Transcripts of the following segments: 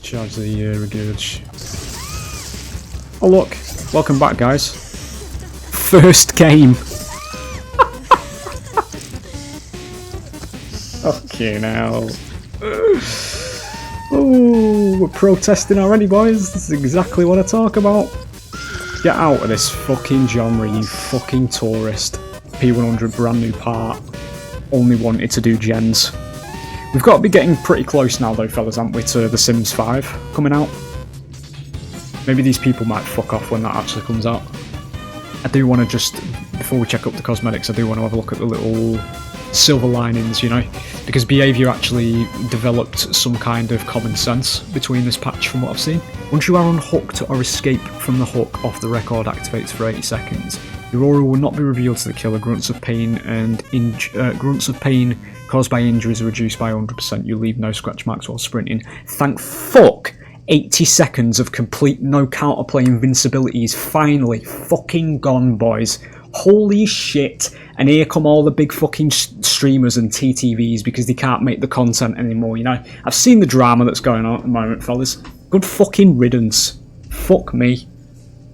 Charge the regurge. Oh look, welcome back guys. First game. Okay now. Oh, we're protesting already boys, this is exactly what I talk about. Get out of this fucking genre, you fucking tourist. P100 brand new part. Only wanted to do gens. We've got to be getting pretty close now though fellas, haven't we, to The Sims 5 coming out. Maybe these people might fuck off when that actually comes out. I do want to just, before we check up the cosmetics, I do want to have a look at the little silver linings, you know, because behaviour actually developed some kind of common sense between this patch from what I've seen. Once you are unhooked or escape from the hook, off the record activates for 80 seconds. Your aura will not be revealed to the killer. Grunts of pain caused by injuries are reduced by 100%. You leave no scratch marks while sprinting. Thank fuck! 80 seconds of complete no counterplay invincibility is finally fucking gone, boys. Holy shit. And here come all the big fucking streamers and TTVs because they can't make the content anymore, you know? I've seen the drama that's going on at the moment, fellas. Good fucking riddance. Fuck me.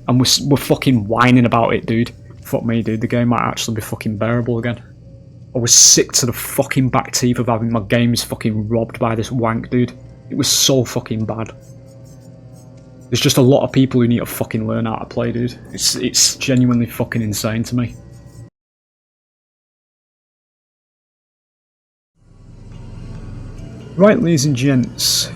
And we're fucking whining about it, dude. Fuck me, dude. The game might actually be fucking bearable again. I was sick to the fucking back teeth of having my games fucking robbed by this wank, dude. It was so fucking bad. There's just a lot of people who need to fucking learn how to play, dude. It's genuinely fucking insane to me. Right, ladies and gents,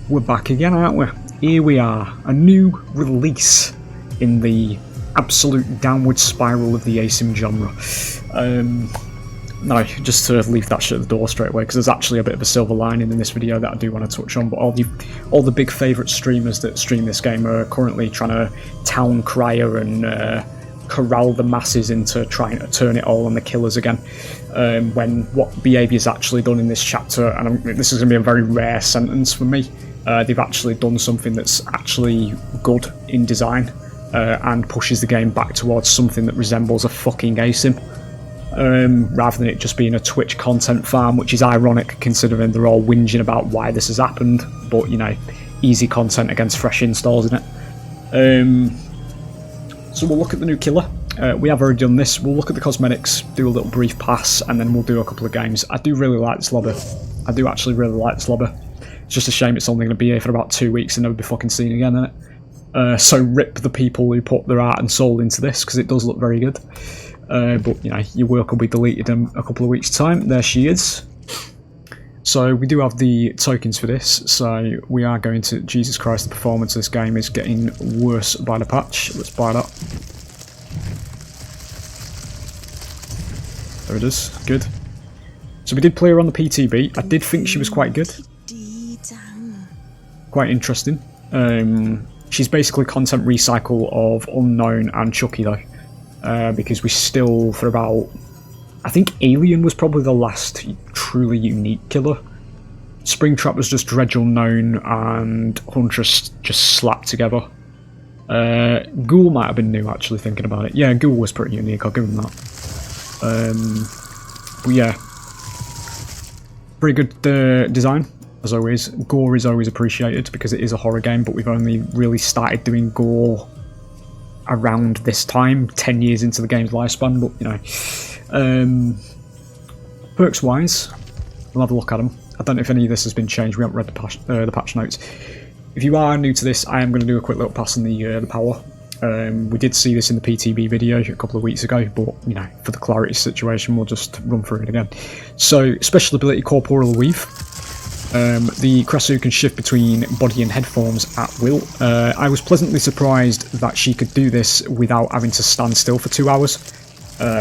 we're back again, aren't we? Here we are, a new release in the absolute downward spiral of the ASIM genre. No, just to leave that shit at the door straight away, because there's actually a bit of a silver lining in this video that I do want to touch on, but all the big favourite streamers that stream this game are currently trying to town crier and corral the masses into trying to turn it all on the killers again, when what behaviour's actually done in this chapter, and this is going to be a very rare sentence for me, they've actually done something that's actually good in design, and pushes the game back towards something that resembles a fucking ASIM. Rather than it just being a Twitch content farm, which is ironic considering they're all whinging about why this has happened, but you know, easy content against fresh installs, isn't it? So we'll look at the new killer. We have already done this. We'll look at the cosmetics, do a little brief pass, and then we'll do a couple of games. I do really like this lobby. I do actually really like this lobby. It's just a shame it's only going to be here for about 2 weeks and never be fucking seen again, isn't it? So rip the people who put their heart and soul into this, because it does look very good. But you know, your work will be deleted in a couple of weeks' time. There she is. So we do have the tokens for this, so we are going to... Jesus Christ, the performance of this game is getting worse by the patch. Let's buy that. There it is. Good. So we did play her on the PTB. I did think she was quite good. Quite interesting. She's basically content recycle of Unknown and Chucky though. Because we still, for about... I think Alien was probably the last truly unique killer. Springtrap was just Dredge Unknown and Huntress just slapped together. Ghoul might have been new actually, thinking about it. Yeah, Ghoul was pretty unique, I'll give him that. But yeah. Pretty good design, as always. Gore is always appreciated because it is a horror game, but we've only really started doing gore around this time, 10 years into the game's lifespan, but you know. Perks wise, we'll have a look at them. I don't know if any of this has been changed, we haven't read the patch notes. If you are new to this, I am going to do a quick little pass on the power. We did see this in the PTB video a couple of weeks ago, but you know, for the clarity situation, we'll just run through it again. So, special ability Corporeal Weave. The Krasue can shift between body and head forms at will. I was pleasantly surprised that she could do this without having to stand still for 2 hours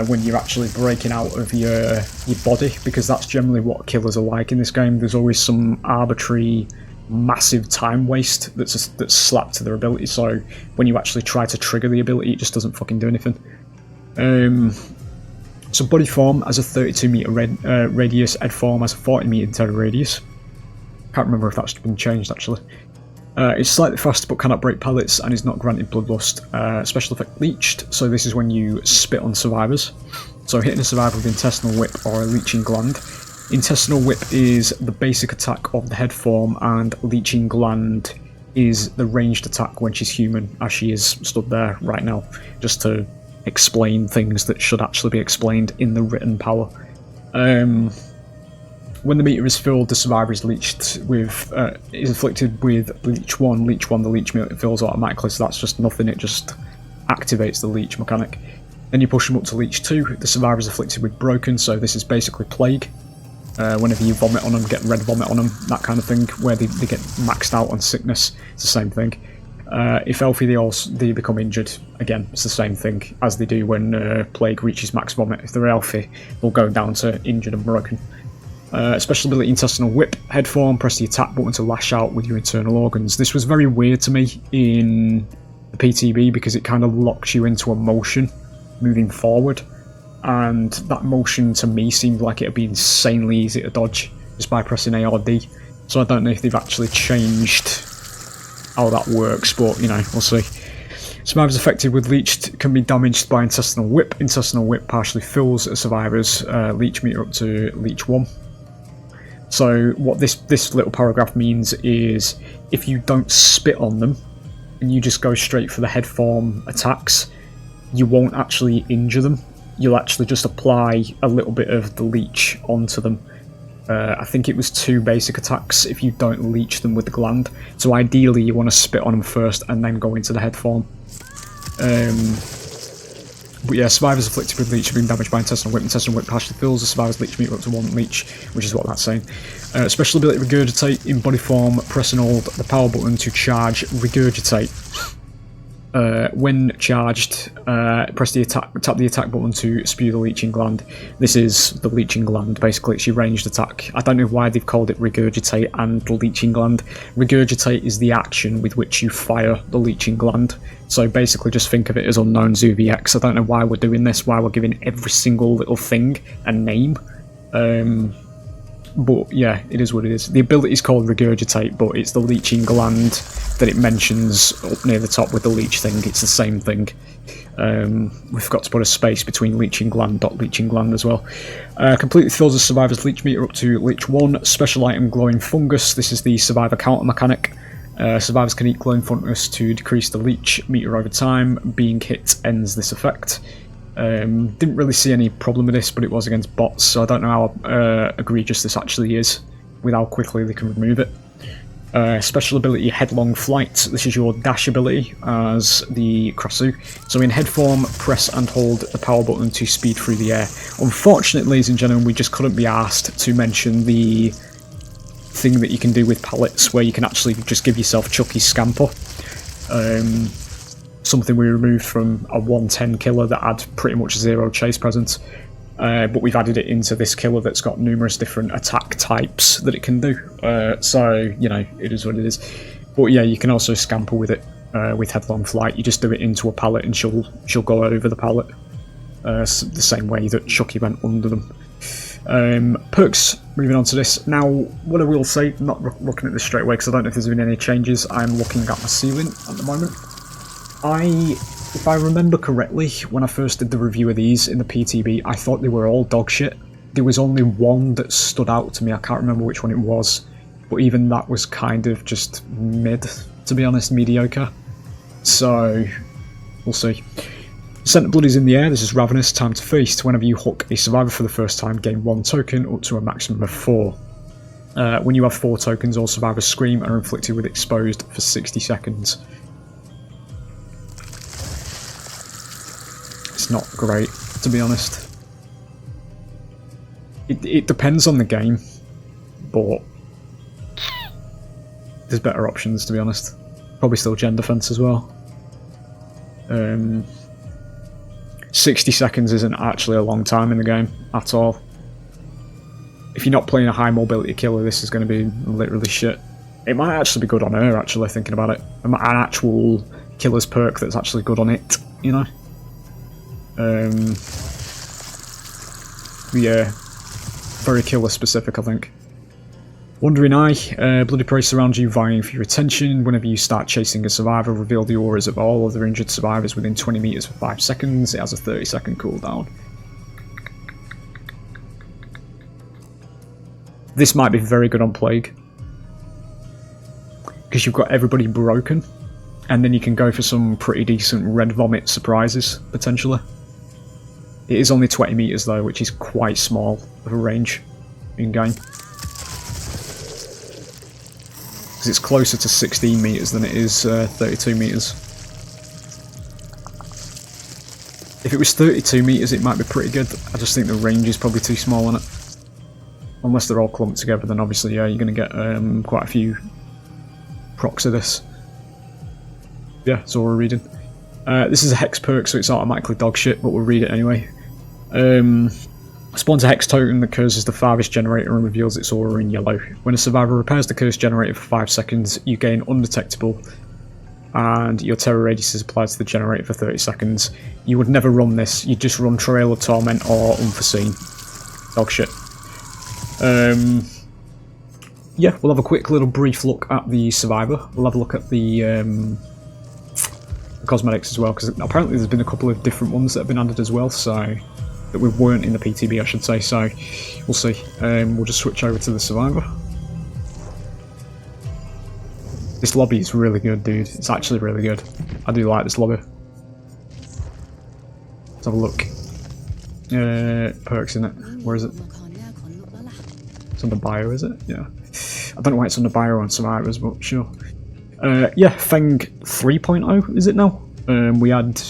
when you're actually breaking out of your body, because that's generally what killers are like in this game. There's always some arbitrary, massive time waste that's slapped to their ability, so when you actually try to trigger the ability, it just doesn't fucking do anything. So body form has a 32 meter radius, head form has a 40 meter radius. Can't remember if that's been changed actually. It's slightly faster but cannot break pellets and is not granted bloodlust. Special effect leeched, so this is when you spit on survivors. So hitting a survivor with intestinal whip or a leeching gland Intestinal Whip is the basic attack of the head form, and Leeching Gland is the ranged attack when she's human, as she is stood there right now, just to explain things that should actually be explained in the written power. When the meter is filled, the survivor is leeched with is afflicted with Leech 1. Leech 1, the leech meter fills automatically, so that's just nothing, it just activates the leech mechanic. Then you push them up to Leech 2, the survivor is afflicted with Broken, so this is basically Plague. Whenever you vomit on them, get red vomit on them, that kind of thing, where they get maxed out on sickness, it's the same thing. If healthy, they become injured. Again, it's the same thing as they do when Plague reaches max vomit. If they're healthy, they'll go down to injured and broken. Special ability Intestinal Whip, head form, press the attack button to lash out with your internal organs. This was very weird to me in the PTB because it kind of locks you into a motion moving forward, and that motion to me seemed like it would be insanely easy to dodge just by pressing A or D. So I don't know if they've actually changed how that works, but you know, we'll see. Survivors affected with leeched can be damaged by Intestinal Whip. Intestinal Whip partially fills a survivor's leech meter up to Leech 1. So what this little paragraph means is if you don't spit on them and you just go straight for the head form attacks, you won't actually injure them. You'll actually just apply a little bit of the leech onto them. I think it was 2 basic attacks if you don't leech them with the gland. So ideally you want to spit on them first and then go into the head form. But yeah, survivors afflicted with leech have been damaged by Intestinal Whip. Intestinal Whip partially fills the survivor's leech meter up to 1 leech, which is what that's saying. Special ability Regurgitate, in body form, press and hold the power button to charge Regurgitate. When charged, press the tap the attack button to spew the Leeching Gland. This is the Leeching Gland, basically, it's your ranged attack. I don't know why they've called it Regurgitate and Leeching Gland. Regurgitate is the action with which you fire the Leeching Gland. So basically just think of it as Unknown ZVX. I don't know why we're doing this, why we're giving every single little thing a name. But yeah, it is what it is. The ability is called Regurgitate, but it's the Leeching Gland that it mentions up near the top with the leech thing. It's the same thing. We forgot to put a space between Leeching Gland, Leeching Gland as well. Completely fills the survivor's leech meter up to Leech 1. Special item Glowing Fungus. This is the survivor counter mechanic. Survivors can eat Glowing Fungus to decrease the leech meter over time. Being hit ends this effect. Didn't really see any problem with this, but it was against bots, so I don't know how egregious this actually is with how quickly they can remove it. Special ability Headlong Flight. This is your dash ability as the Krasue. So in head form, press and hold the power button to speed through the air. Unfortunately, ladies and gentlemen, we just couldn't be asked to mention the thing that you can do with pallets, where you can actually just give yourself Chucky's Scamper. Something we removed from a 110 killer that had pretty much 0 chase presence. But we've added it into this killer that's got numerous different attack types that it can do. So, you know, it is what it is. But yeah, you can also scamper with it with Headlong Flight. You just do it into a pallet and she'll go over the pallet. The same way that Chucky went under them. Perks, moving on to this. Now, what I will say, not looking at this straight away because I don't know if there's been any changes. I'm looking at my ceiling at the moment. If I remember correctly, when I first did the review of these in the PTB, I thought they were all dog shit. There was only one that stood out to me, I can't remember which one it was, but even that was kind of just mid, to be honest, mediocre. So, we'll see. Scent of Blood is in the air. This is Ravenous, time to feast. Whenever you hook a survivor for the first time, gain 1 token up to a maximum of 4. When you have 4 tokens, all survivors scream and are inflicted with exposed for 60 seconds. It's not great, to be honest. It depends on the game, but there's better options, to be honest. Probably still Gen Defense as well. 60 seconds isn't actually a long time in the game at all. If you're not playing a high mobility killer, this is going to be literally shit. It might actually be good on her, actually, thinking about it. An actual killer's perk that's actually good on it, you know? Yeah, very killer specific, I think. Wandering Eye, bloody prey surrounds you, vying for your attention. Whenever you start chasing a survivor, reveal the auras of all other injured survivors within 20 meters for 5 seconds. It has a 30-second cooldown. This might be very good on Plague, because you've got everybody broken, and then you can go for some pretty decent red vomit surprises, potentially. It is only 20 meters though, which is quite small of a range in-game. Because it's closer to 16 meters than it is 32 meters. If it was 32 meters, it might be pretty good. I just think the range is probably too small on it. Unless they're all clumped together, then obviously, yeah, you're going to get quite a few procs of this. Yeah, that's all we're reading. This is a hex perk, so it's automatically dog shit, but we'll read it anyway. Spawns a hex token that curses the farthest generator and reveals its aura in yellow. When a survivor repairs the curse generator for 5 seconds, you gain undetectable, and your terror radius is applied to the generator for 30 seconds. You would never run this, you'd just run Trail of Torment or Unforeseen. Dog shit. Yeah, we'll have a quick little brief look at the survivor. We'll have a look at the cosmetics as well, because apparently there's been a couple of different ones that have been added as well, so that we weren't in the PTB, I should say, so we'll see. We'll just switch over to the survivor. This lobby is really good, dude. It's actually really good. I do like this lobby. Let's have a look. Perks in it. Where is it? It's under bio, is it? Yeah. I don't know why it's under bio on survivors, but sure. Yeah, Feng 3.0 is it now? We had,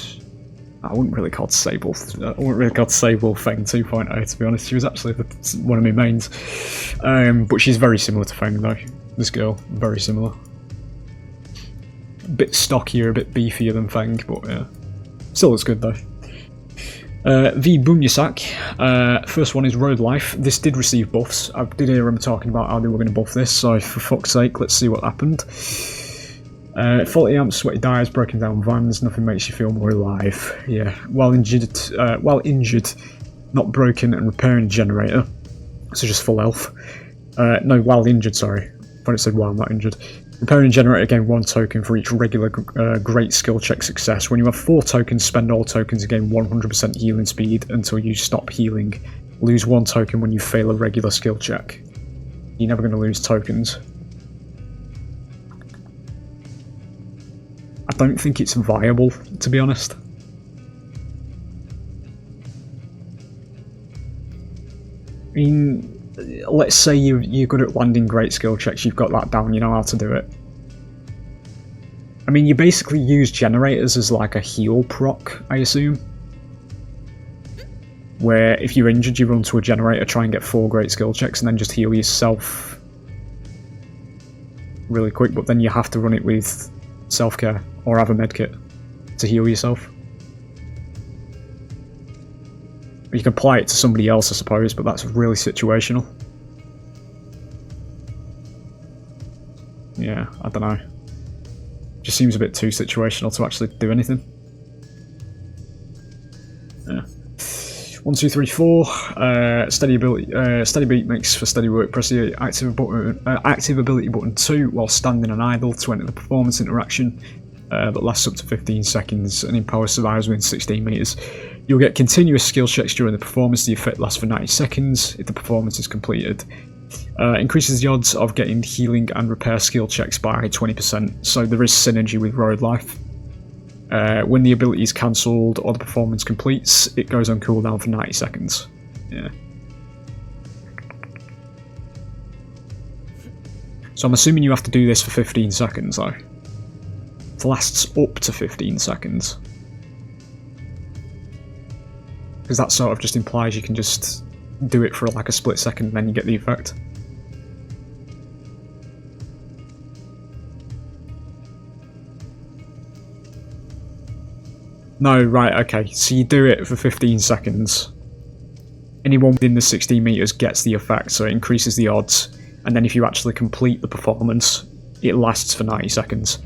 I wouldn't really call Sable. I wouldn't really call Sable Feng 2.0 to be honest. She was actually one of my mains, but she's very similar to Feng though. This girl, very similar. A bit stockier, a bit beefier than Feng, but yeah, still looks good though. The Bunyasak, first one is Road Life. This did receive buffs. I did hear him talking about how they were going to buff this, so for fuck's sake, let's see what happened. 40 amps, sweaty dyes, broken down vans, nothing makes you feel more alive. Yeah, while injured, not broken and repairing generator, so just full health. No, while injured, sorry. I thought it said while not injured. Repairing generator, gain 1 token for each regular great skill check success. When you have 4 tokens, spend all tokens to gain 100% healing speed until you stop healing. Lose 1 token when you fail a regular skill check. You're never going to lose tokens. I don't think it's viable, to be honest. I mean, let's say you're good at landing great skill checks, you've got that down, you know how to do it. I mean, you basically use generators as like a heal proc, I assume. Where if you're injured, you run to a generator, try and get 4 great skill checks, and then just heal yourself really quick, but then you have to run it with self-care, or have a medkit to heal yourself. You can apply it to somebody else, I suppose, but that's really situational. Yeah, I don't know. Just seems a bit too situational to actually do anything. Yeah. 1, 2, 3, 4. Steady ability. Steady beat makes for steady work. Press the active ability button 2 while standing and idle to enter the performance interaction. That lasts up to 15 seconds and empowers survivors within 16 meters. You'll get continuous skill checks during the performance. The effect lasts for 90 seconds if the performance is completed. Increases the odds of getting healing and repair skill checks by 20%, so there is synergy with Road Life. When the ability is cancelled or the performance completes, it goes on cooldown for 90 seconds. Yeah. So I'm assuming you have to do this for 15 seconds though. It lasts up to 15 seconds. Because that sort of just implies you can just do it for like a split second and then you get the effect. No, right, okay, so you do it for 15 seconds. Anyone within the 16 meters gets the effect, so it increases the odds, and then if you actually complete the performance, it lasts for 90 seconds.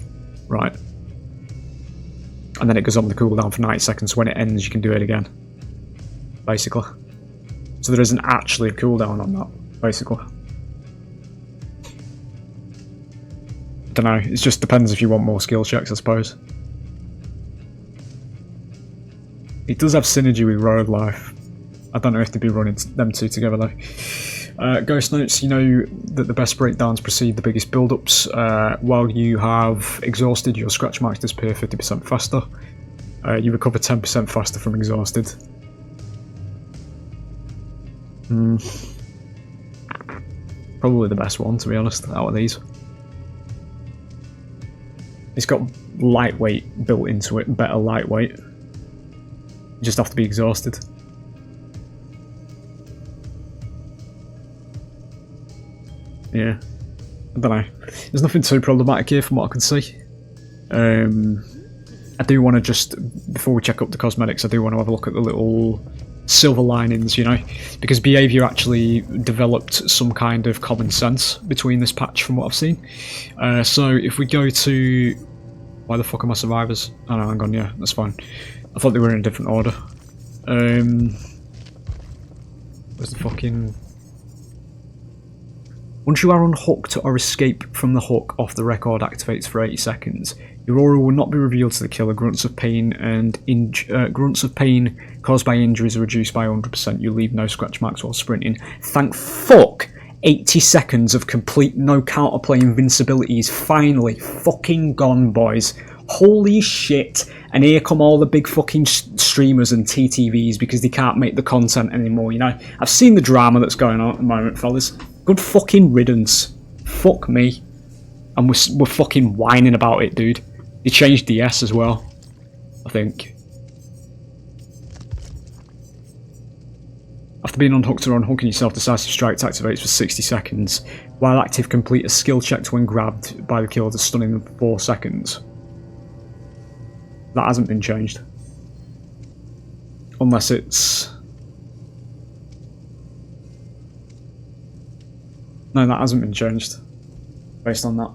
Right. And then it goes on the cooldown for 90 seconds, so when it ends you can do it again. Basically. So there isn't actually a cooldown on that, basically. Don't know, it just depends if you want more skill checks, I suppose. It does have synergy with Road Life. I don't know if they'd be running them two together though. Ghost notes, you know that the best breakdowns precede the biggest build-ups. While you have exhausted, your scratch marks disappear 50% faster. You recover 10% faster from exhausted. Probably the best one, to be honest, out of these. It's got lightweight built into it, better lightweight. You just have to be exhausted. Yeah, I don't know. There's nothing too problematic here from what I can see. I do want to just, before we check up the cosmetics, I do want to have a look at the little silver linings, you know, because behaviour actually developed some kind of common sense between this patch from what I've seen. So if we go to... Why the fuck are my survivors? Oh no, hang on, yeah, that's fine. I thought they were in a different order. Where's the fucking... Once you are unhooked or escape from the hook off the record activates for 80 seconds, your aura will not be revealed to the killer. Grunts of pain and grunts of pain caused by injuries are reduced by 100%. You leave no scratch marks while sprinting. Thank fuck! 80 seconds of complete no counterplay invincibility is finally fucking gone, boys. Holy shit. And here come all the big fucking streamers and TTVs because they can't make the content anymore, you know? I've seen the drama that's going on at the moment, fellas. Good fucking riddance. Fuck me. And we're fucking whining about it, dude. They changed the S as well, I think. After being unhooked or unhooking yourself, Decisive Strike activates for 60 seconds. While active, complete a skill check when grabbed by the killer to stun him for 4 seconds. That hasn't been changed. Unless it's... No, that hasn't been changed. Based on that.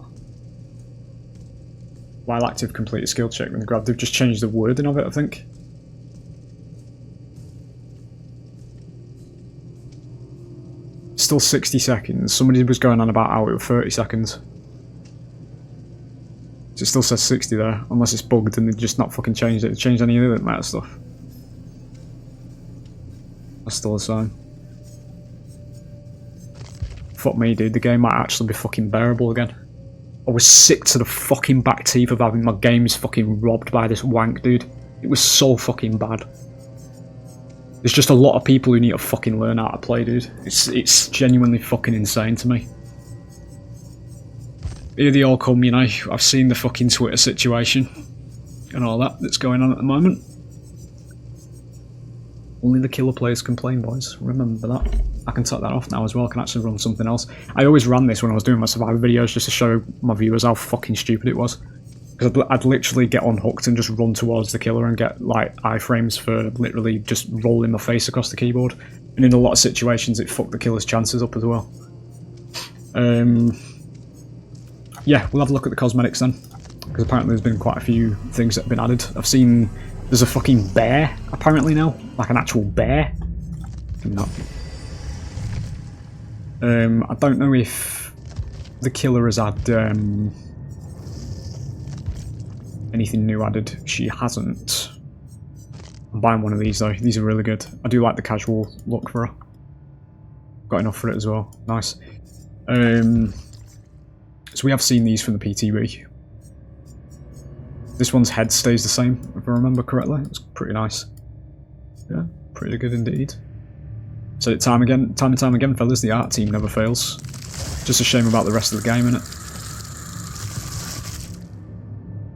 While active, complete a skill check when grabbed. They've just changed the wording of it, I think. Still 60 seconds. Somebody was going on about how it was 30 seconds. So it still says 60 there, unless it's bugged and they've just not fucking changed it. They changed any of the meta stuff. That's still the same. Fuck me, dude. The game might actually be fucking bearable again. I was sick to the fucking back teeth of having my games fucking robbed by this wank, dude. It was so fucking bad. There's just a lot of people who need to fucking learn how to play, dude. It's genuinely fucking insane to me. Here they all come, you know. I've seen the fucking Twitter situation and all that that's going on at the moment. Only the killer players complain, boys. Remember that. I can take that off now as well. I can actually run something else. I always ran this when I was doing my survival videos just to show my viewers how fucking stupid it was. Because I'd literally get unhooked and just run towards the killer and get like iframes for literally just rolling my face across the keyboard. And in a lot of situations it fucked the killer's chances up as well. Yeah, we'll have a look at the cosmetics then. Because apparently there's been quite a few things that have been added. I've seen there's a fucking bear apparently now. Like an actual bear. No. I don't know if the killer has had anything new added. She hasn't. I'm buying one of these though. These are really good. I do like the casual look for her. Got enough for it as well. Nice. So we have seen these from the PTB. This one's head stays the same, if I remember correctly. It's pretty nice. Yeah, pretty good indeed. So time and time again, fellas, the art team never fails. Just a shame about the rest of the game, innit?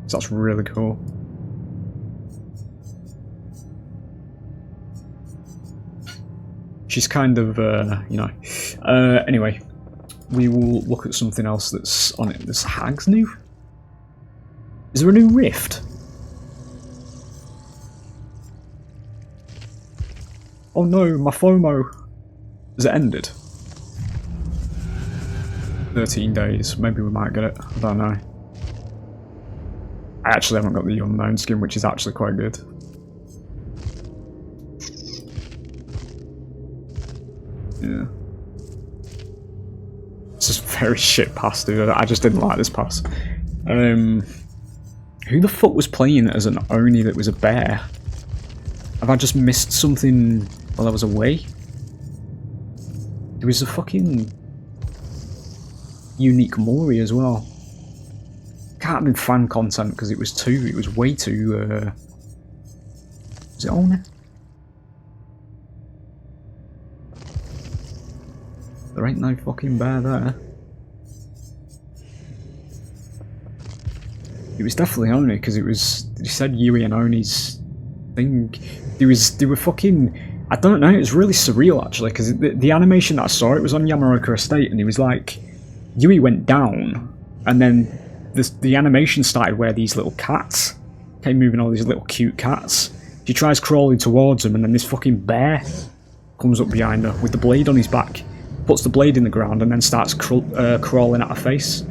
So that's really cool. She's kind of, you know. Anyway, we will look at something else that's on it. This Hag's new? Is there a new rift? Oh no, my FOMO. Has it ended? 13 days. Maybe we might get it. I don't know. I actually haven't got the unknown skin, which is actually quite good. Yeah. This is a very shit pass, dude. I just didn't like this pass. Who the fuck was playing as an Oni that was a bear? Have I just missed something while I was away? There was a fucking unique Mori as well. Can't have been fan content because it was way too, was it on there? There ain't no fucking bear there. It was definitely Oni because it was, you said Yui and Oni's thing. They were fucking, I don't know, it was really surreal actually because the animation that I saw, it was on Yamaoka Estate and it was like, Yui went down and then the animation started where these little cats came moving, all these little cute cats. She tries crawling towards him and then this fucking bear comes up behind her with the blade on his back, puts the blade in the ground and then starts crawling at her face,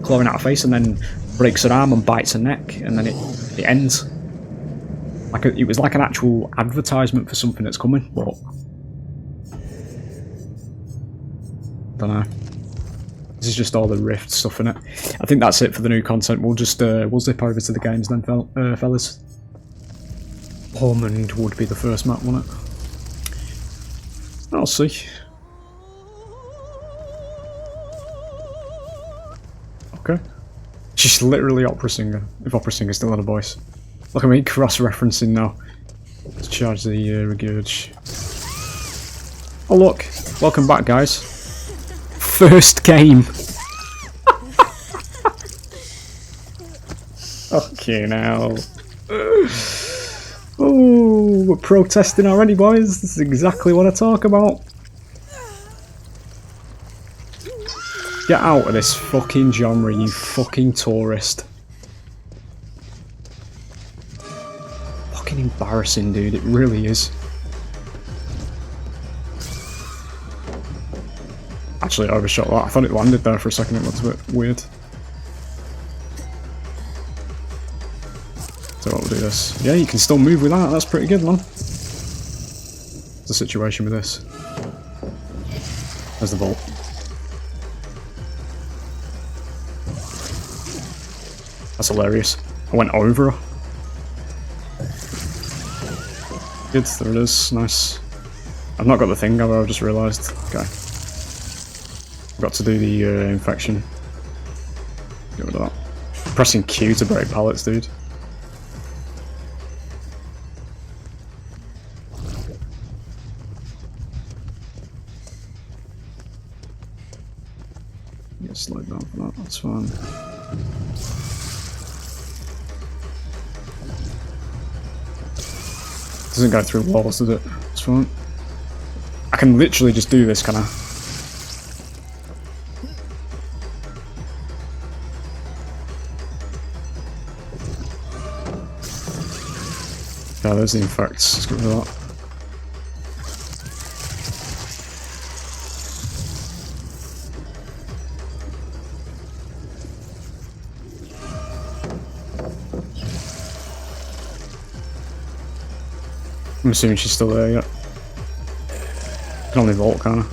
clawing at her face, and then breaks her arm and bites her neck, and then it ends. Like it was like an actual advertisement for something that's coming, but don't know. This is just all the Rift stuff in it. I think that's it for the new content. We'll just we'll zip over to the games then, fellas. Ormond would be the first map, wouldn't it? I'll see. Okay. She's literally opera singer. If opera singer still had a voice. Look at me cross-referencing now. Let's charge the regurge. Oh look! Welcome back, guys. First game. Okay, now. Oh, we're protesting already, boys. This is exactly what I talk about. Get out of this fucking genre, you fucking tourist. Fucking embarrassing, dude. It really is. Actually, I overshot that. I thought it landed there for a second. It looked a bit weird. So what we'll do this. Yeah, you can still move with that. That's pretty good, man. What's the situation with this? There's the vault. That's hilarious. I went over her. Good, there it is. Nice. I've not got the thing, I've just realised. Okay. Got to do the infection. Get rid of that. Pressing Q to break pallets, dude. Get slowed down for that, that's fine. Doesn't go through walls, does it? It's fine. I can literally just do this, can I? Yeah, there's the infects. Let's get rid of that. I'm assuming she's still there yet. Can only vault, can't I?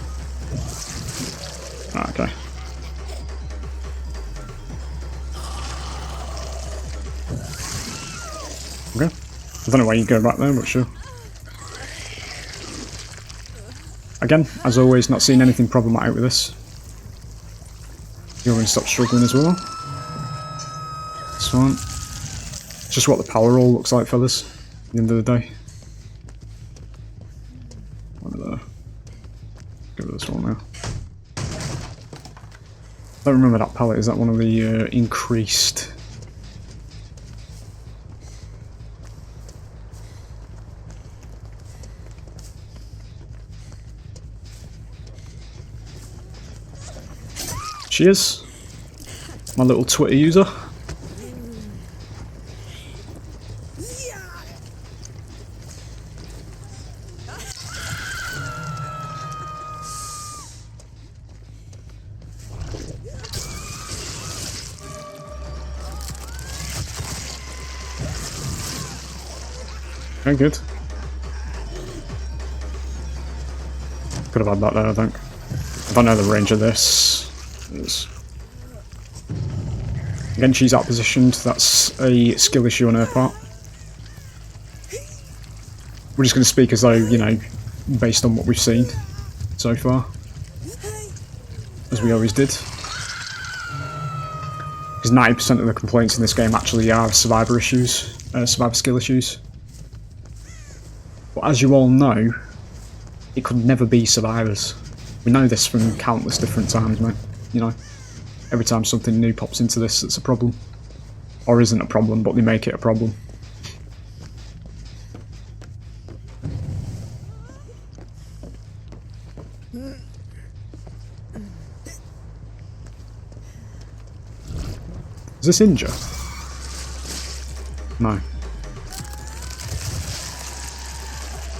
Ah, okay. Okay. I don't know why you go back there, but sure. Again, as always, not seeing anything problematic with this. You're going to stop struggling as well. That's fine. It's just what the power roll looks like, fellas, at the end of the day. Go to this one now. I don't remember that pallet. Is that one of the increased? Cheers, my little Twitter user. Okay, good. Could have had that there, I think. I don't know the range of this. Again, she's out positioned. That's a skill issue on her part. We're just going to speak as though, you know, based on what we've seen so far. as we always did. Because 90% of the complaints in this game actually are survivor issues, survivor skill issues. But as you all know, it could never be survivors. We know this from countless different times, man. You know, every time something new pops into this, it's a problem. Or isn't a problem, but they make it a problem. Does this injure? No.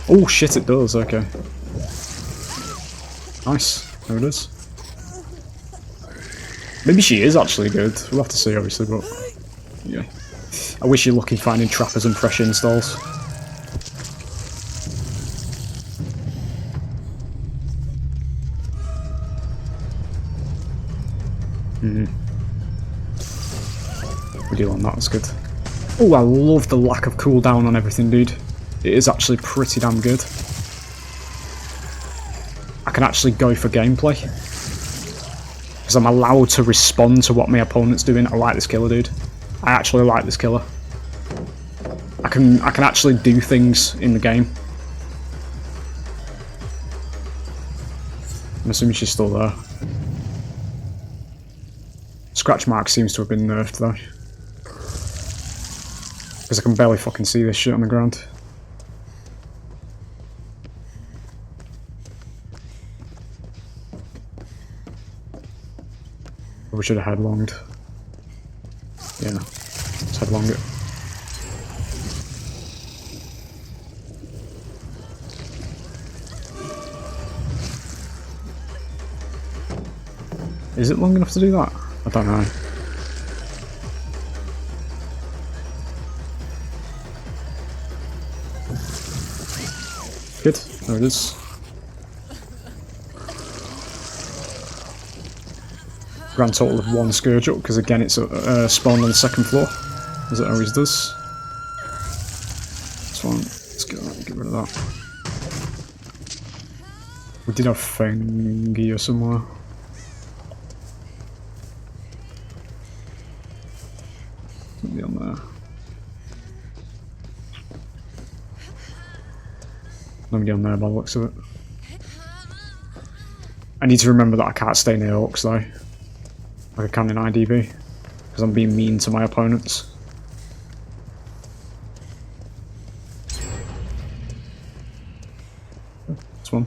Oh shit, it does, okay. Nice, there it is. Maybe she is actually good, we'll have to see obviously, but yeah. I wish you're lucky finding trappers and fresh installs. We deal on that, that's good. Oh, I love the lack of cooldown on everything, dude. It is actually pretty damn good. I can actually go for gameplay. Because I'm allowed to respond to what my opponent's doing. I like this killer, dude. I actually like this killer. I can actually do things in the game. I'm assuming she's still there. Scratch mark seems to have been nerfed though. Because I can barely fucking see this shit on the ground. We should have headlonged. Yeah, let's headlong it. Is it long enough to do that? I don't know. Good, there it is. Grand total of 1 Scourge up, because again it's spawned on the 2nd floor, as it always does. This one, let's get rid of that. We did have Fang here somewhere. Somebody on there. Nobody on there by the looks of it. I need to remember that I can't stay near orcs though. Like I can in IDV. Because I'm being mean to my opponents. This one.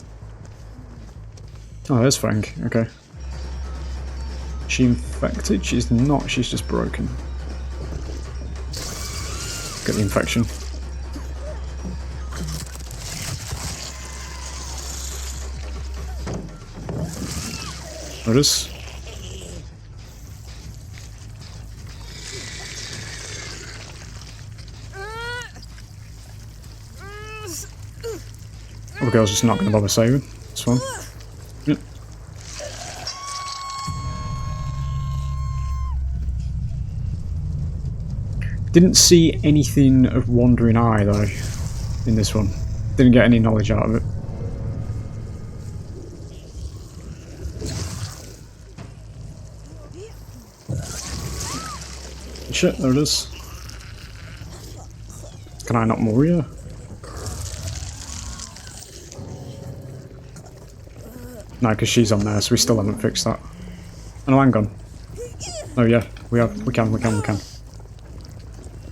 Oh, there's Fang. Okay. Is she infected? She's not. She's just broken. Get the infection. There it is. Oh, the girl's just not going to bother saving. It's fine. Yep. Didn't see anything of Wandering Eye though in this one. Didn't get any knowledge out of it. Shit, there it is. Can I not Moria? No, because she's on there, so we still haven't fixed that. Oh no, hang on. Oh yeah, we can.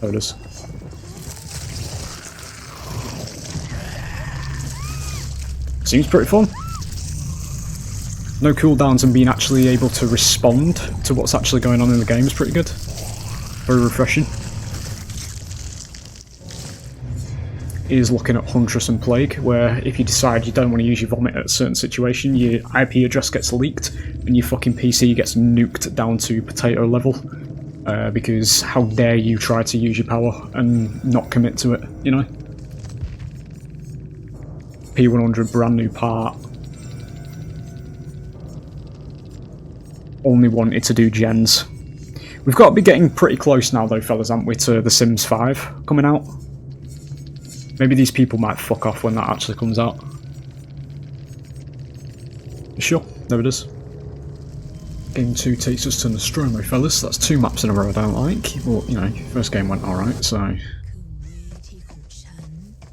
There it is. Seems pretty fun. No cooldowns and being actually able to respond to what's actually going on in the game is pretty good. Very refreshing. Is looking at Huntress and Plague, where if you decide you don't want to use your vomit at a certain situation, your IP address gets leaked and your fucking PC gets nuked down to potato level. Because how dare you try to use your power and not commit to it, you know? P100 brand new part. Only wanted to do gens. We've got to be getting pretty close now though, fellas, haven't we, to The Sims 5 coming out? Maybe these people might fuck off when that actually comes out. You sure? There it is. Game 2 takes us to Nostromo, fellas. That's 2 maps in a row I don't like. Well, you know, first game went alright, so...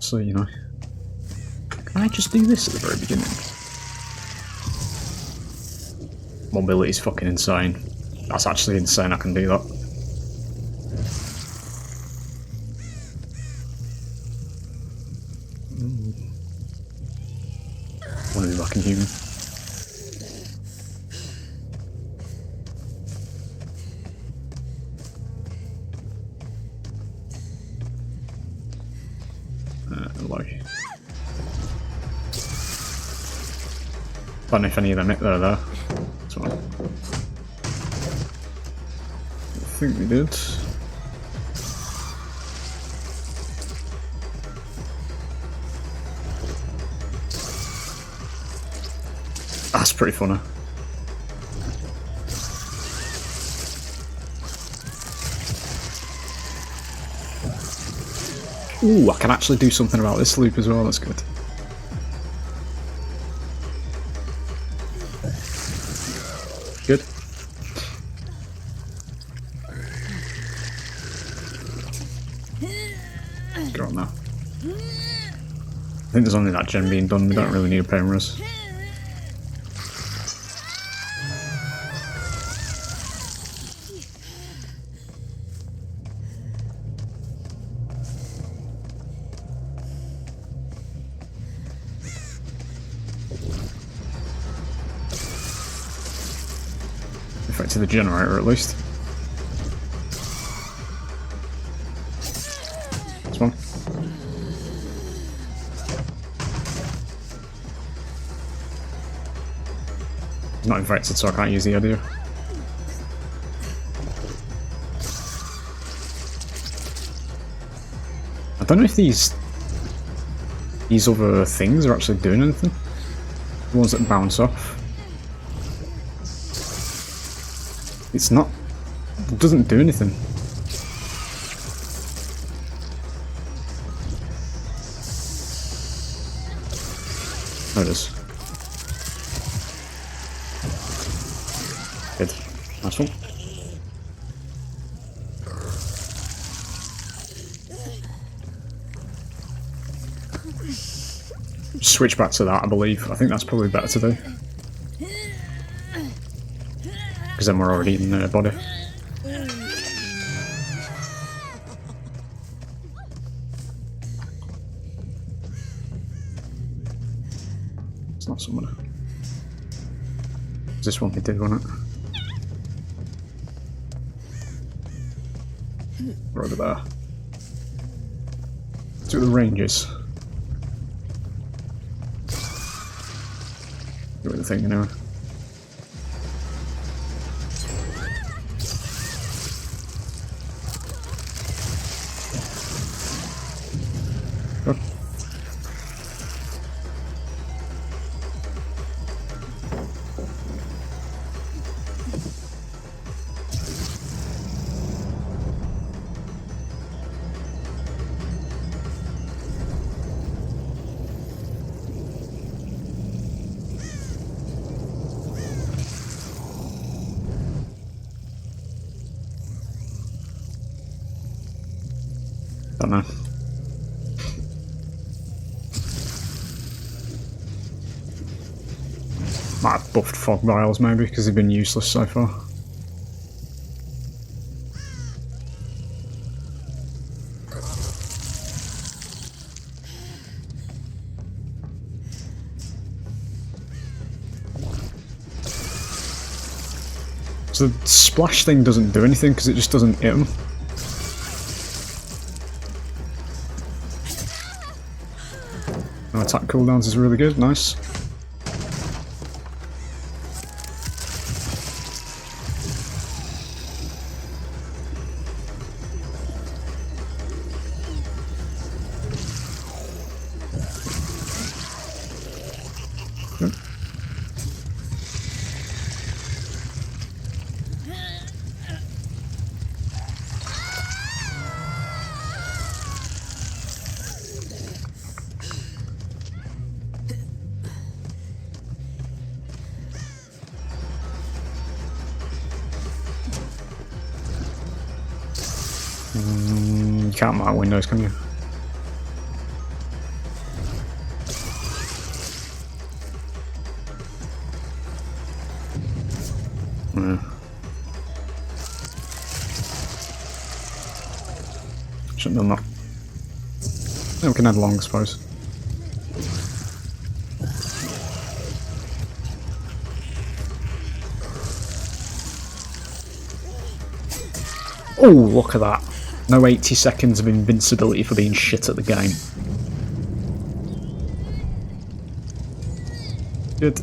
So, you know... Can I just do this at the very beginning? Mobility's fucking insane. That's actually insane I can do that. I want to be back in human. Hello. Don't know if any of them hit there though. That's one. I think we did. That's pretty funny. Ooh, I can actually do something about this loop as well, that's good. Good. Go on now. I think there's only that gen being done, we don't really need a pain rush. To the generator at least. This one. It's not infected, so I can't use the idea. I don't know if these other things are actually doing anything. The ones that bounce off. It's not... It doesn't do anything. Oh, it is. Good. Nice one. Switch back to that, I believe. I think that's probably better to do. Because then we're already in the body. It's not someone. Is this one we did, wasn't it? We're over there. Let's do the ranges. Do the thing anyway. Don't know. Might have buffed fog vials maybe because they've been useless so far. So the splash thing doesn't do anything because it just doesn't hit them. No attack cooldowns is really good, nice. Good. You can't mark windows, can you? Yeah. Shouldn't have done that. Yeah, we can head along, I suppose. Oh, look at that. No 80 seconds of invincibility for being shit at the game. Good.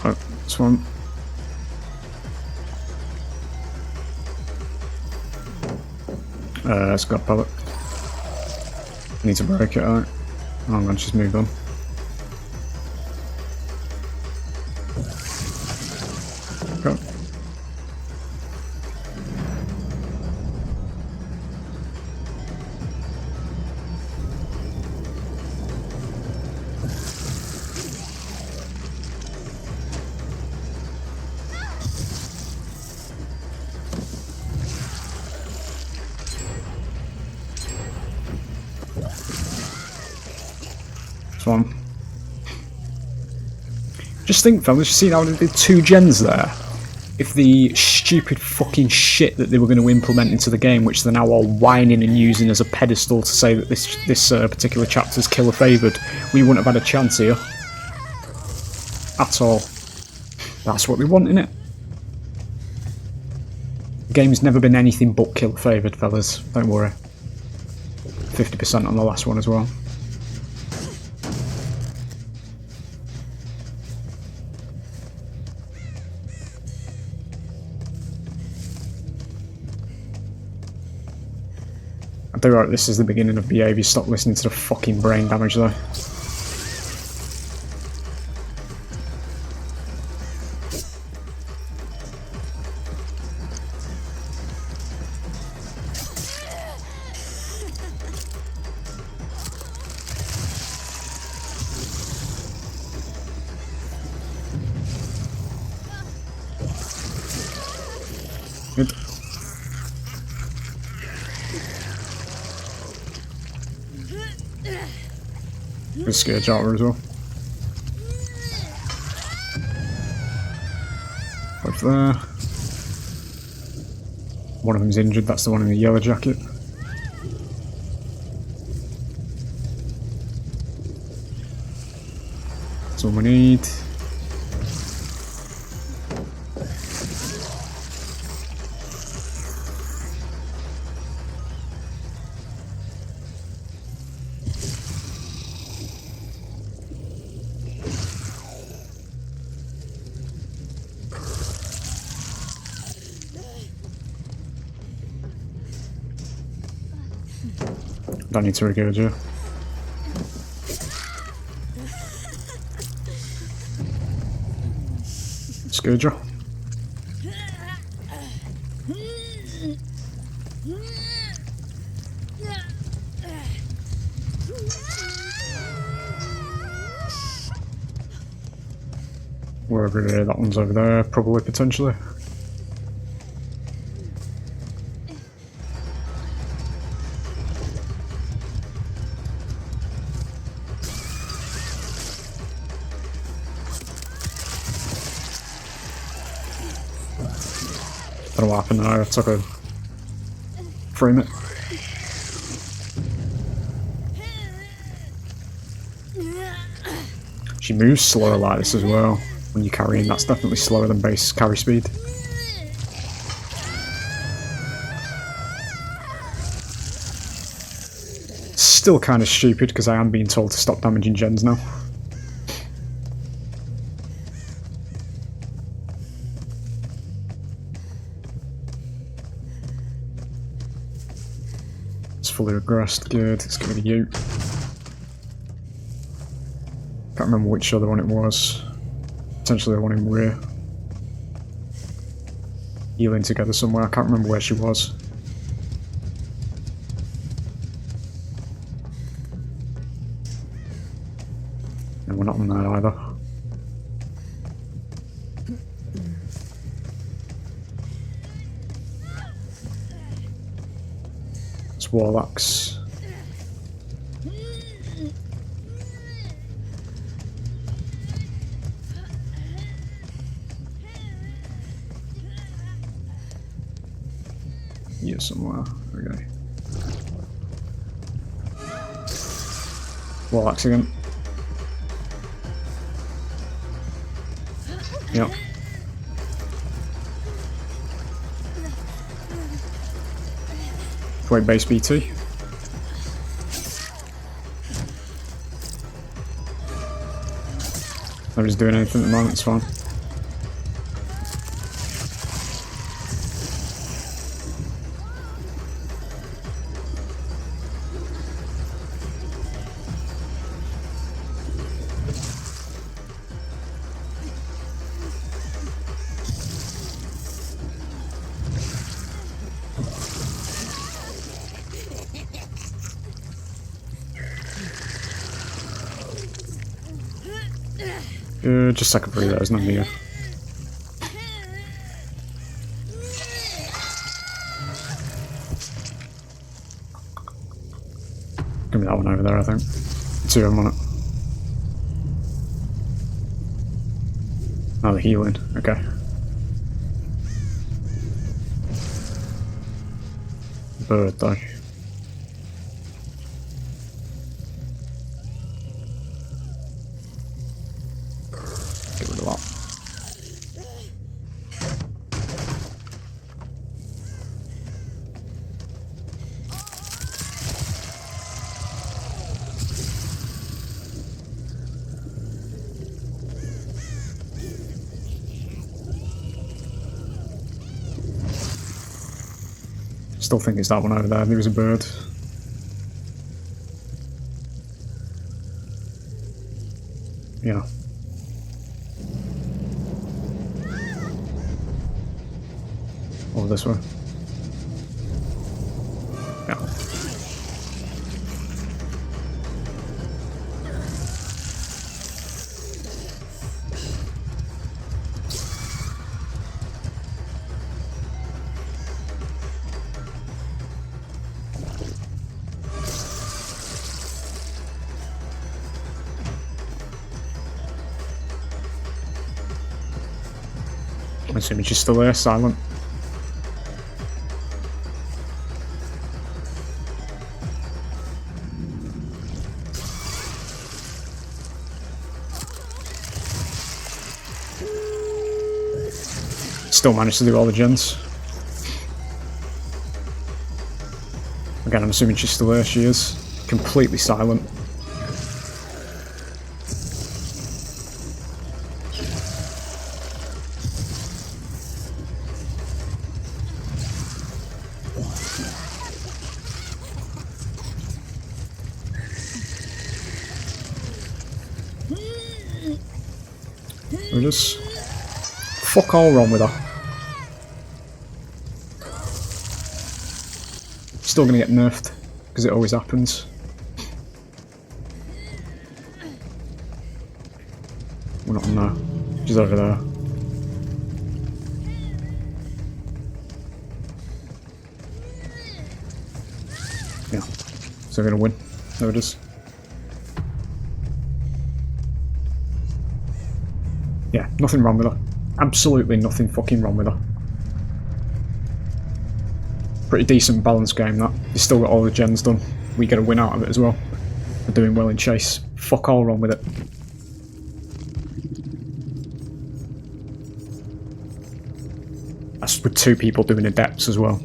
Oh, this one. It's got a pellet. Need to break it out. Oh, I'm gonna just move on. Go. One. Just think, fellas, you see how they did 2 gens there? If the stupid fucking shit that they were going to implement into the game, which they're now all whining and using as a pedestal to say that this particular chapter's killer favoured, we wouldn't have had a chance here. At all. That's what we want, innit? The game's never been anything but killer favoured, fellas. Don't worry. 50% on the last one as well. I do hope this is the beginning of behaviour. Stop listening to the fucking brain damage though. Good. Good scare jar as well. Both there. One of them's injured, that's the one in the yellow jacket. That's all we need. Don't need to regurgitate you. Scourger. Wherever it is, that one's over there, probably, potentially. Don't know what happened there, I took a frame it. She moves slower like this as well. When you're carrying, that's definitely slower than base carry speed. Still kind of stupid because I am being told to stop damaging gens now. It's fully regressed, good, let's get rid of you. Can't remember which other one it was. Potentially the one in rear. Healing together somewhere. I can't remember where she was. And we're not on there either. It's Warlocks. Here somewhere. Okay. Warlocks again. Yep. Wait, base BT. Nobody's doing anything at the moment, it's fine. Just second free, that is not here. Give me that one over there, I think. Two of them on it. Oh, the healing, okay. Bird, though. Get rid of that. Still think it's that one over there. There was a bird. Yeah. Over this way. Yeah. I'm assuming she's still there, silent. Still managed to do all the gens. Again, I'm assuming she's still there. She is. Completely silent. There it is. Fuck all wrong with her. Still gonna get nerfed, because it always happens. We're not on there. She's over there. Yeah. So we're gonna win. There it is. Yeah, nothing wrong with her. Absolutely nothing fucking wrong with her. Pretty decent balanced game that. You still got all the gens done. We get a win out of it as well. We're doing well in chase. Fuck all wrong with it. That's with two people doing adepts as well.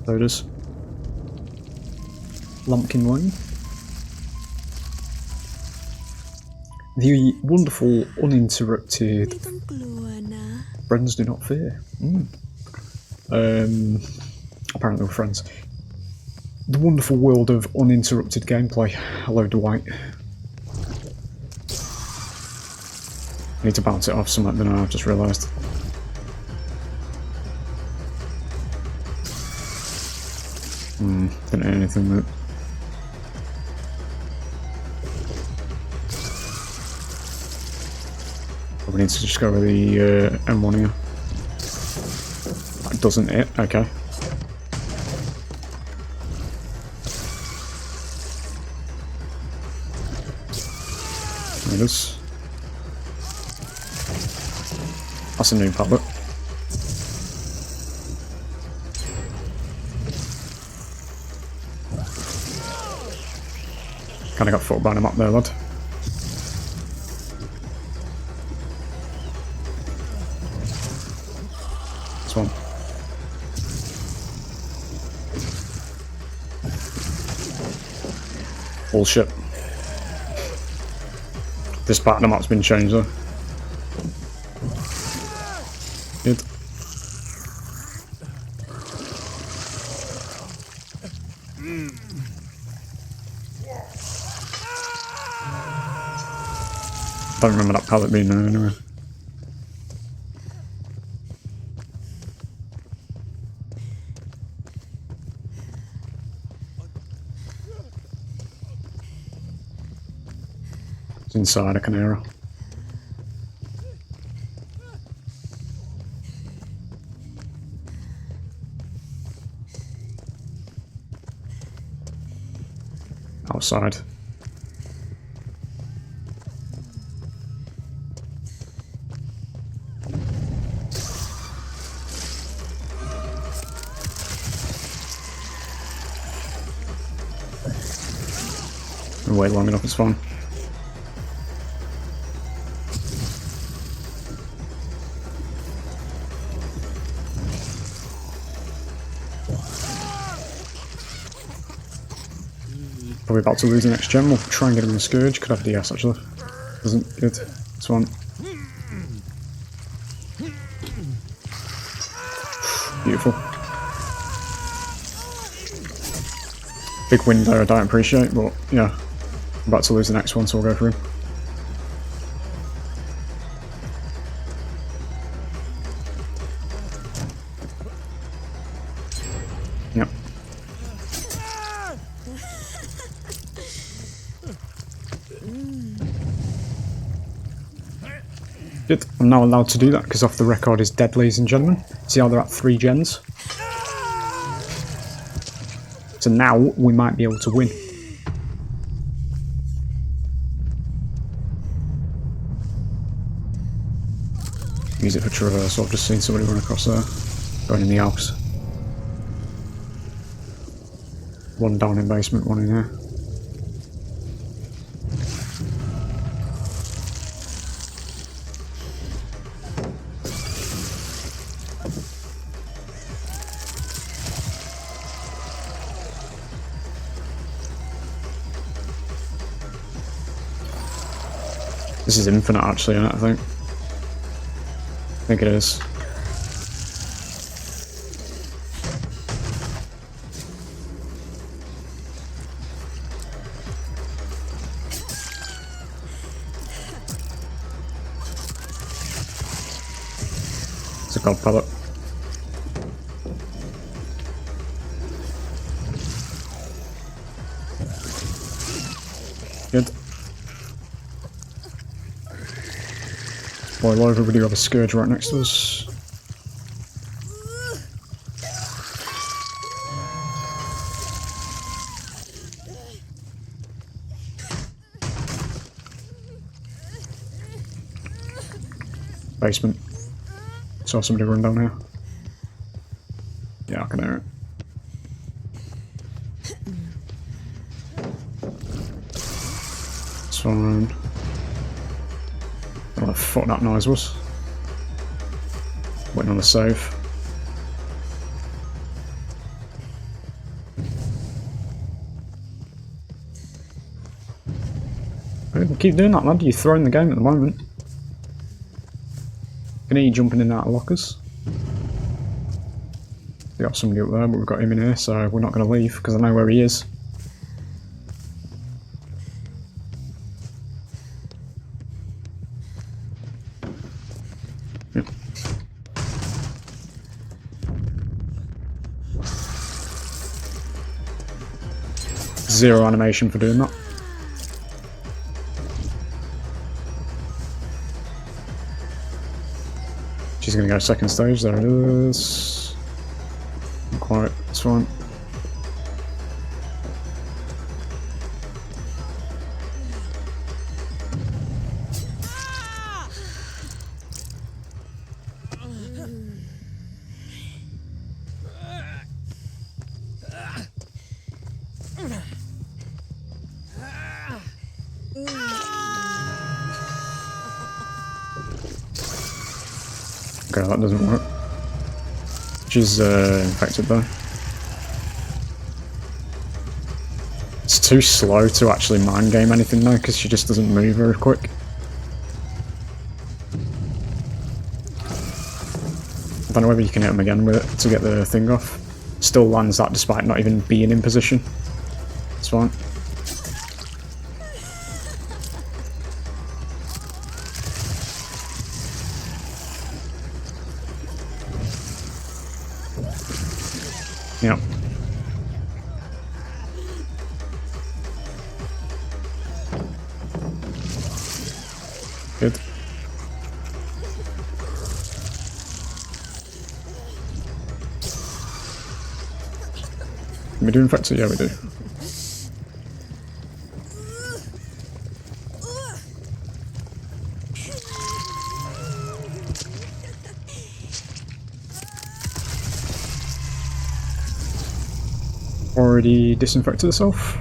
There it is. Lumpkin Lane. The wonderful, uninterrupted friends do not fear. Apparently we're friends. The wonderful world of uninterrupted gameplay. Hello, Dwight. I need to bounce it off something, then I've just realised. Didn't hit anything with it. Probably need to just go with the M1 here. That doesn't hit, okay. There it is. That's a new puppet. Kinda got foot by him up there, lad. This one. Bullshit. This part of the map's been changed though. Good. Don't remember that pallet being there anyway. It's inside a canary. Outside. Wait long enough, it's fine. Probably about to lose the next gem. We'll try and get him in the Scourge. Could have DS actually. Doesn't good. This one. Beautiful. Big win there I don't appreciate, but yeah. I'm about to lose the next one, so we'll go for him. Yep. Good. I'm now allowed to do that because off the record is dead, ladies and gentlemen. See how they're at 3 gens? So now we might be able to win. Use it for traversal. I've just seen somebody run across there. Going in the house. One down in basement, one in here. This is infinite actually, isn't it, I think? I think it is. It's a gold pallet. Good. Boil over, we do have a Scourge right next to us. Basement. Saw somebody run down here. Yeah, I can hear it. It's fine. What the fuck that noise was. Waiting on the save. Keep doing that, lad. You're throwing the game at the moment. Can hear you jumping in and out of lockers. We got somebody up there, but we've got him in here, so we're not going to leave because I know where he is. Yep. Zero animation for doing that. She's going to go second stage. There it is. Not quite. It's fine. Okay, that doesn't work. She's infected though. It's too slow to actually mind game anything though, because she just doesn't move very quick. I don't know whether you can hit him again with it to get the thing off. Still lands that despite not even being in position. It's fine. Yep. Good. We do infect it? Yeah, we do. Already disinfected herself.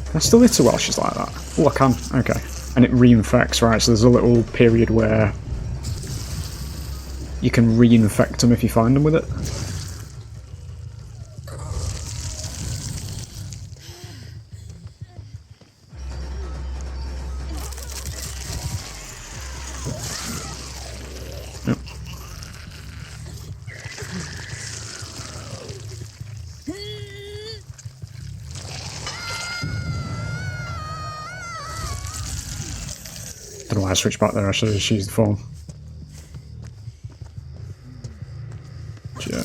Can I still hit her while she's like that? Oh, I can. Okay. And it reinfects, right? So there's a little period where you can reinfect them if you find them with it. Yep. Don't know why I switched back there, I should have just used the phone. Yeah.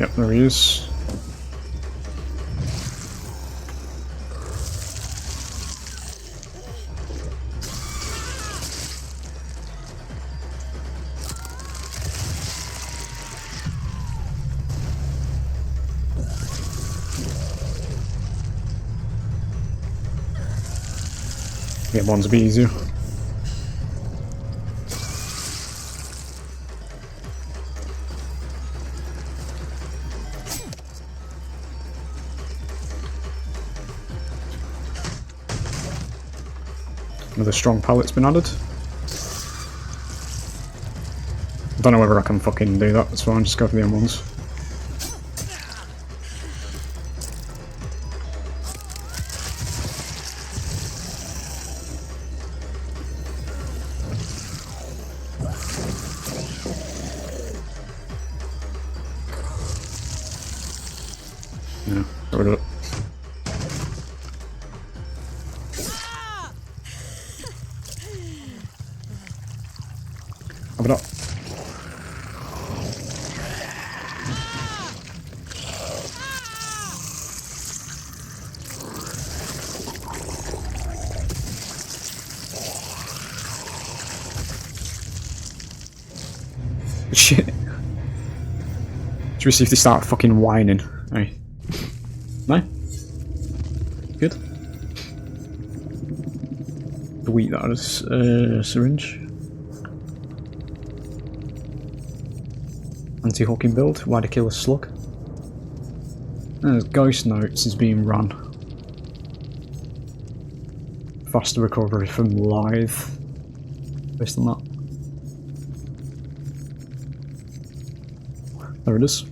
Yep, there he is. Get one's a bit easier. Another strong pallet's been added. I don't know whether I can fucking do that, that's fine, just go for the M1s. Yeah, get rid of it. Have it up. Shit. Should we see if they start fucking whining? Hey. No? Good. Delete that as syringe. Anti-hooking build. Why to kill a slug? There's ghost notes is being run. Faster recovery from live. Based on that. There it is.